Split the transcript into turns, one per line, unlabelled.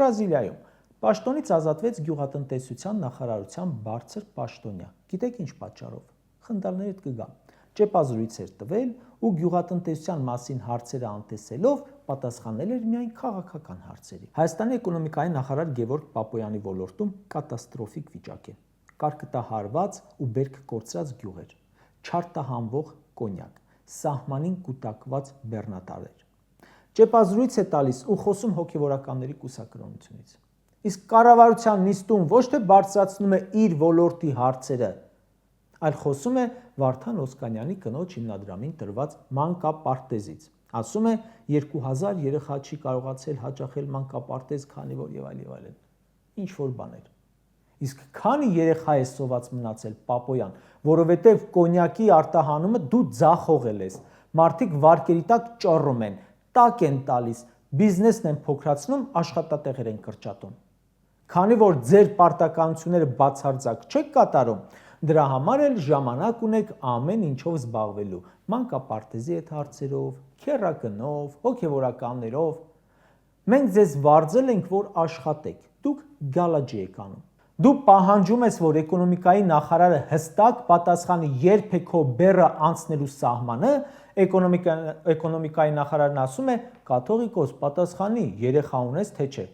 Բրազիլիայում պաշտոնից ազատվեց գյուղատնտեսության նախարարության բարձր պաշտոնյա։ Գիտեք ինչ պատճառով։ Խնդալներդ կգա։ Ճեպազրույց էր տվել ու գյուղատնտեսության մասին հարցերը անտեսելով պատասխանել էր միայն քաղաքական հարցերի։ Հայաստանի էկոնոմիկայի նախարար Գևորգ Պապոյանի ոլորտում կատաստրոֆիկ վիճակ է։ Կարկտահարված ու բերք կորցրած գյուղեր, չարտահանվող կոնյակ, սահմանին կուտակված բեռնատարեր։ Ճեպազրույց է տալիս ու խոսում հոգևորականների կուսակրոնությունից։ Իսկ կառավարության նիստում ոչ թե բարձրացնում է իր ոլորտի հարցերը, այլ խոսում է Վարդան Օսկանյանի կնոջ հիմնադրամին տրված մանկապարտեզից։ Ասում է 2000 երեխա չի կարողացել հաճախել մանկապարտեզ, քանի որ եւ այլն։ Ինչ որ բաներ։ Իսկ քանի երեխա է սոված մնացել Պապոյան, որովհետեւ կոնյակի արտահանումը դու ձախողել ես։ Մարդիկ վարկերի տակ ճոռում են, տակ են տալիս, բիզնեսն են փոքրացնում, աշխատատեղեր են կրճատում։ Քանի որ ձեր պարտականությունները բացարձակ չեք կատարում, դրա համար էլ ժամանակ ունեք ամեն ինչով զբաղվելու, մանկապարտեզի հետ հարցերով, քեռակնով, հոգևորականներով։ Մենք ձեզ վարձել ենք, որ աշխատեք, դուք գալաջի եք անում։ Դու պահանջում ես, որ էկոնոմիկայի նախարարը հստակ պատասխանի, երբ է քո բեռը անցնելու սահմանը, էկոնոմիկայի նախարարն ասում է, կաթողիկոս պատասխանի, երեխա ունես թե չէ։